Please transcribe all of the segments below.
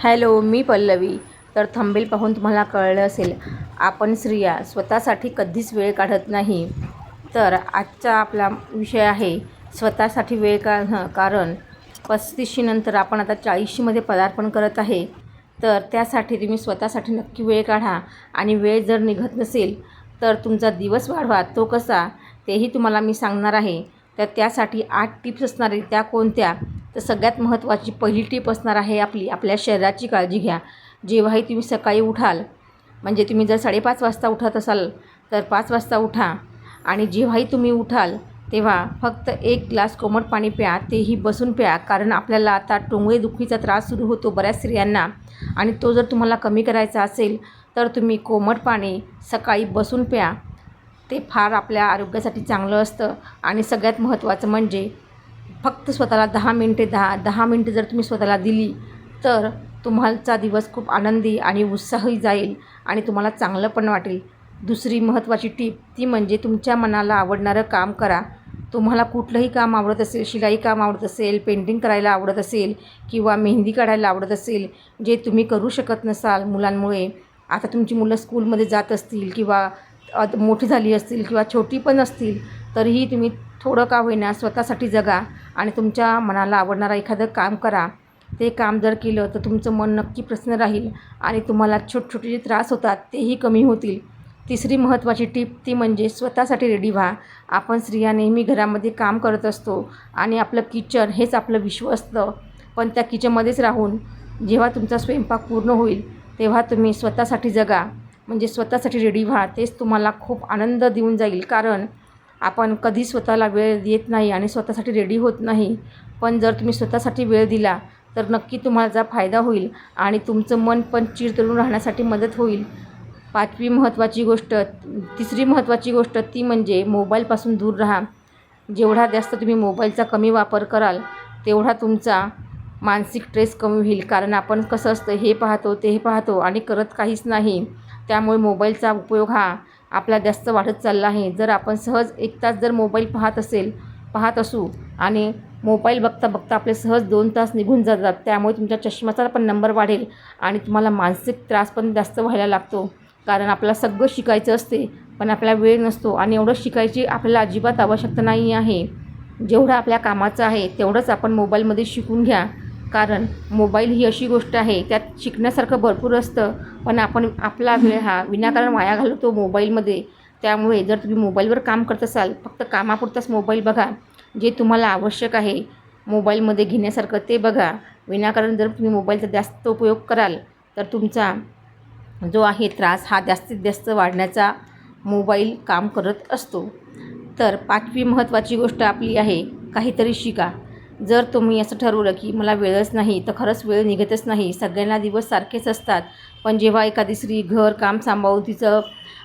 Hello, मी पल्लवी. तर thumbnail पाहून तुम्हाला कळलं असेल, आपण स्त्रिया स्वतःसाठी कधीच वेळ काढत नाही. तर आजचा आपला विषय आहे स्वतःसाठी वेळ काढणं. कारण 35शी नंतर आपण आता 40शीमध्ये पदार्पण करत आहे. तर त्यासाठी तुम्ही स्वतःसाठी नक्की वेळ काढा. आणि वेळ जर निघत नसेल तर तुमचा दिवस वाढवा. तो कसा तेही तुम्हाला मी सांगणार आहे. तर त्यासाठी 8 टिप्स असणार आहेत. त्या कोणत्या? तर सगळ्यात महत्त्वाची पहिली टिप असणार आहे आपल्या शरीराची काळजी घ्या. जेव्हाही तुम्ही सकाळी उठाल, म्हणजे तुम्ही जर 5:30 वाजता उठत असाल तर 5 वाजता उठा. आणि जेव्हाही तुम्ही उठाल तेव्हा फक्त 1 ग्लास कोमट पाणी प्या, तेही बसून प्या. कारण आपल्याला आता टोंगळे दुखीचा त्रास सुरू होतो बऱ्याच स्त्रियांना. आणि तो जर तुम्हाला कमी करायचा असेल तर तुम्ही कोमट पाणी सकाळी बसून प्या. ते फार आपल्या आरोग्यासाठी चांगलं असतं. आणि सगळ्यात महत्त्वाचं म्हणजे फक्त स्वतःला 10 मिनटे 10 मिनटं जर तुम्ही स्वतःला दिली तर तुम्हाचा दिवस खूप आनंदी आणि उत्साही जाईल आणि तुम्हाला चांगलं पण वाटेल. दुसरी महत्त्वाची टीप ती म्हणजे तुमच्या मनाला आवडणारं काम करा. तुम्हाला कुठलंही काम आवडत असेल, शिलाई काम आवडत असेल, पेंटिंग करायला आवडत असेल किंवा मेहंदी काढायला आवडत असेल, जे तुम्ही करू शकत नसाल मुलांमुळे. आता तुमची मुलं स्कूलमध्ये जात असतील किंवा मोठी झाली असतील किंवा छोटी पण असतील, तरीही तुम्ही थोडं का होईना स्वतःसाठी जगा आणि तुमच्या मनाला आवडणारं एखादं काम करा. ते काम जर केलं तर तुमचं मन नक्की प्रसन्न राहील आणि तुम्हाला छोटे जे त्रास होतात तेही कमी होतील. तिसरी महत्त्वाची टीप ती म्हणजे स्वतःसाठी रेडी व्हा. आपण स्त्रिया नेहमी घरामध्ये काम करत असतो आणि आपलं किचन हेच आपलं विश्व असतं. पण त्या किचनमध्येच राहून जेव्हा तुमचा स्वयंपाक पूर्ण होईल तेव्हा तुम्ही स्वतःसाठी जगा, म्हणजे स्वतःसाठी रेडी व्हा. तेच तुम्हाला खूप आनंद देऊन जाईल. कारण आपण कधी स्वतःला वेळ देत नाही आणि स्वतःसाठी रेडी होत नाही. पण जर तुम्ही स्वतःसाठी वेळ दिला तर नक्की तुम्हाला फायदा होईल आणि तुमचं मन पण चिरतरून राहण्यासाठी मदत होईल. तिसरी महत्त्वाची गोष्ट ती म्हणजे मोबाईलपासून दूर राहा. जेवढा जास्त तुम्ही मोबाईलचा कमी वापर कराल तेवढा तुमचा मानसिक स्ट्रेस कमी होईल. कारण आपण कसं असतं, हे पाहतो ते पाहतो आणि करत काहीच नाही. त्यामुळे मोबाईलचा उपयोग हा आपला जास्त वाढत चालला आहे. जर आपण सहज 1 तास जर मोबाईल पाहत असू आणि मोबाईल बघता बघता आपले सहज 2 तास निघून जातात. त्यामुळे तुमच्या चष्म्याचा पण नंबर वाढेल आणि तुम्हाला मानसिक त्रास पण जास्त व्हायला लागतो. कारण आपल्याला सगळं शिकायचं असते पण आपल्याला वेळ नसतो. आणि एवढं शिकायची आपल्याला अजिबात आवश्यकता नाही आहे. जेवढं आपल्या कामाचं आहे तेवढंच आपण मोबाईलमध्ये शिकून घ्या. कारण मोबाईल ही अशी गोष्ट आहे, त्यात शिकण्यासारखं भरपूर असतं, पण आपण आपला वेळ हा विनाकारण वाया घालवतो मोबाईलमध्ये. त्यामुळे जर तुम्ही मोबाईलवर काम करत असाल, फक्त कामापुरताच मोबाईल बघा. जे तुम्हाला आवश्यक आहे मोबाईलमध्ये घेण्यासारखं ते बघा. विनाकारण जर तुम्ही मोबाईलचा जास्त उपयोग कराल तर तुमचा जो आहे त्रास हा जास्तीत जास्त वाढण्याचा मोबाईल काम करत असतो. तर 5वी महत्त्वाची गोष्ट आपली आहे, काहीतरी शिका. जर तुम्ही असं ठरवलं की मला वेळच नाही, तर खरंच वेळ निघतच नाही. सगळ्यांना दिवस सारखेच असतात. पण जेव्हा एखादी स्त्री घर काम सांभाळून तिचं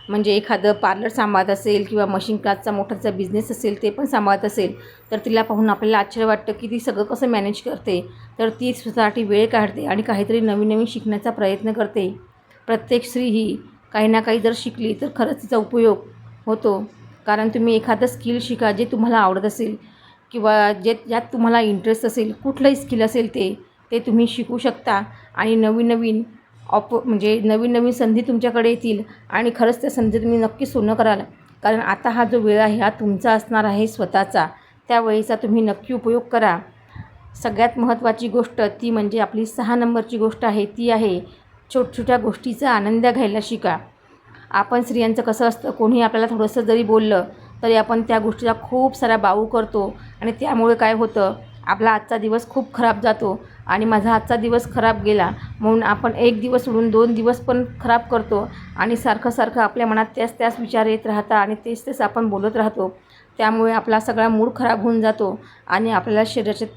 म्हणजे एखादं पार्लर सांभाळत असेल किंवा मशीन क्लासचा मोठाचा बिझनेस असेल ते पण सांभाळत असेल, तर तिला पाहून आपल्याला आश्चर्य वाटतं की ती सगळं कसं मॅनेज करते. तर ती स्वतःसाठी वेळ काढते आणि काहीतरी नवीन नवीन शिकण्याचा प्रयत्न करते. प्रत्येक स्त्री ही काही ना काही जर शिकली तर खरंच तिचा उपयोग होतो. कारण तुम्ही एखादं स्किल शिका जे तुम्हाला आवडत असेल किंवा ज्यात तुम्हाला इंटरेस्ट असेल. कुठलंही स्किल असेल ते तुम्ही शिकू शकता आणि नवीन नवीन संधी तुमच्याकडे येतील आणि खरंच त्या संधी तुम्ही नक्की सोनं कराल. कारण आता हा जो वेळ आहे हा तुमचा असणार आहे स्वतःचा. त्या वेळेचा तुम्ही नक्की उपयोग करा. सगळ्यात महत्त्वाची गोष्ट ती म्हणजे आपली 6 नंबरची गोष्ट आहे ती आहे छोट्या गोष्टीचा आनंद घ्यायला शिका. आपण स्त्रियांचं कसं असतं, कोणी आपल्याला थोडंसं जरी बोललं तरी आपण त्या गोष्टीला खूप सारा बाऊ करतो आणि त्यामुळे काय होतं, आपला आजचा दिवस खूप खराब जातो. आणि माझा आजचा दिवस खराब गेला म्हणून आपण 1 दिवस सोडून 2 दिवस पण खराब करतो आणि सारखं आपल्या मनात त्याच विचार येत राहतात आणि तेच आपण बोलत राहतो. त्यामुळे आपला सगळा मूड खराब होऊन जातो आणि आपल्याला शरीराच्या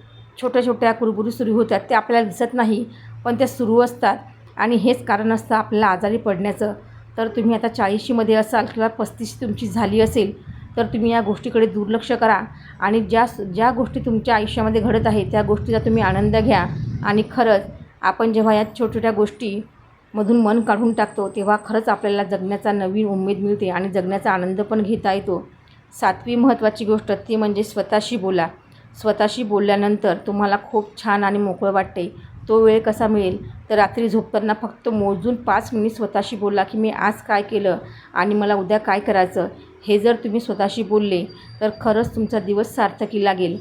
छोट्या कुरबुरी सुरू होतात. ते आपल्याला दिसत नाही पण त्या सुरू असतात आणि हेच कारण असतं आपल्याला आजारी पडण्याचं. तर तुम्ही आता 40शीमध्ये असाल किंवा 35 तुमची झाली असेल तर तुम्ही या गोष्टीकडे दुर्लक्ष करा आणि ज्या गोष्टी तुमच्या आयुष्यामध्ये घडत आहेत त्या गोष्टीचा तुम्ही आनंद घ्या. आणि खरंच आपण जेव्हा या छोट्या गोष्टीमधून मन काढून टाकतो तेव्हा खरंच आपल्याला जगण्याचा नवीन उमेद मिळते आणि जगण्याचा आनंद पण घेता येतो. 7वी महत्त्वाची गोष्ट ती म्हणजे स्वतःशी बोला. स्वतःशी बोलल्यानंतर तुम्हाला खूप छान आणि मोकळं वाटते. तो वेळ कसा मिळेल तर रात्री झोपताना फक्त मोजून 5 मिनिट स्वतःशी बोला की मी आज काय केलं आणि मला उद्या काय करायचं. हे जर तुम्ही स्वतःशी बोलले तर खरंच तुमचा दिवस सार्थकी लागेल.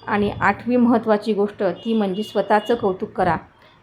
आणि 8वी महत्त्वाची गोष्ट ती म्हणजे स्वतःचं कौतुक करा.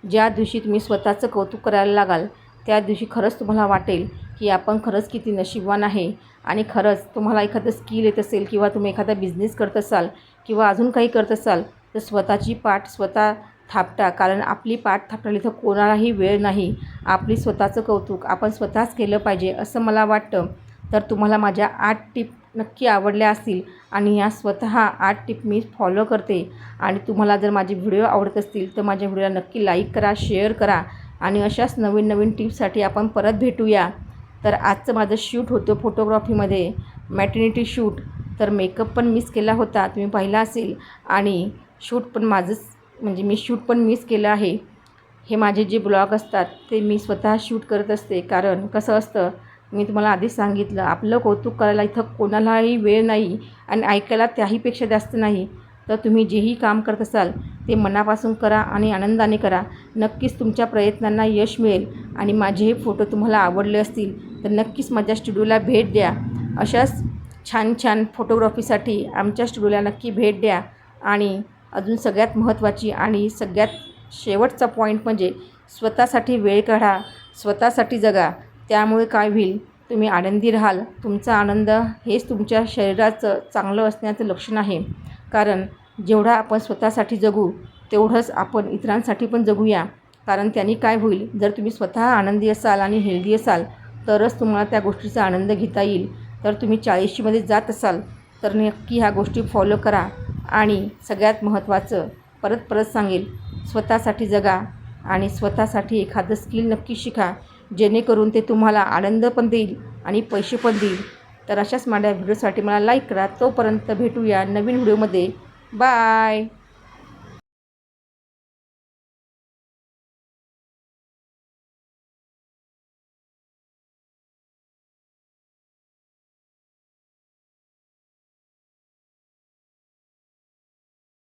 ज्या दिवशी तुम्ही स्वतःचं कौतुक करायला लागाल त्या दिवशी खरंच तुम्हाला वाटेल की आपण खरंच किती नशीबवान आहे. आणि खरंच तुम्हाला एखादं स्किल येत असेल किंवा तुम्ही एखादा बिझनेस करत असाल किंवा अजून काही करत असाल तर स्वतःची पाठ स्वतः थापटा. कारण आपली पाठ थापटायला इथं कोणालाही वेळ नाही. आपली स्वतःचं कौतुक आपण स्वतःच केलं पाहिजे असं मला वाटतं. तर तुम्हाला माझ्या 8 टिप नक्की आवडल्या असतील आणि या स्वतः 8 टिप मी फॉलो करते. आणि तुम्हाला जर माझे व्हिडिओ आवडत असतील तर माझ्या व्हिडिओला नक्की लाईक करा, शेअर करा आणि अशाच नवीन नवीन टिप्ससाठी आपण परत भेटूया. तर आजचं माझं शूट होतं फोटोग्राफीमध्ये, मॅटर्निटी शूट. तर मेकअप पण मिस केला होता, तुम्ही पाहिला असेल. आणि शूट पण माझंच म्हणजे मी शूट पण मिस केलं आहे. हे माझे जे ब्लॉग असतात ते मी स्वतः शूट करत असते. कारण कसं असतं, मी तुम्हाला आधीच सांगितलं, आपलं कौतुक करायला इथं कोणालाही वेळ नाही आणि ऐकायला त्याहीपेक्षा जास्त नाही. तर तुम्ही जेही काम करत असाल ते मनापासून करा आणि आनंदाने करा. नक्कीच तुमच्या प्रयत्नांना यश मिळेल. आणि माझे हे फोटो तुम्हाला आवडले असतील तर नक्कीच माझ्या स्टुडिओला भेट द्या. अशाच छान छान फोटोग्राफीसाठी आमच्या स्टुडिओला नक्की भेट द्या. आणि अजून सगळ्यात महत्त्वाची आणि सगळ्यात शेवटचा पॉईंट म्हणजे स्वतःसाठी वेळ काढा, स्वतःसाठी जगा. त्यामुळे काय होईल, तुम्ही आनंदी राहाल. तुमचा आनंद हेच तुमच्या शरीराचं चांगलं असण्याचं लक्षण आहे. कारण जेवढा आपण स्वतःसाठी जगू तेवढंच आपण इतरांसाठी पण जगूया. कारण त्यांनी काय होईल, जर तुम्ही स्वतः आनंदी असाल आणि हेल्दी असाल तरच तुम्हाला त्या गोष्टीचा आनंद घेता येईल. तर तुम्ही 40मध्ये जात असाल तर नक्की ह्या गोष्टी फॉलो करा. आणि सगळ्यात महत्त्वाचं परत परत सांगेल, स्वतःसाठी जगा आणि स्वतःसाठी एखादं स्किल नक्की शिका, जेणेकरून ते तुम्हाला आनंद पण देईल आणि पैसे पण देईल. तर अशाच माझ्या व्हिडिओसाठी मला लाईक करा. तोपर्यंत भेटूया नवीन व्हिडिओमध्ये. बाय.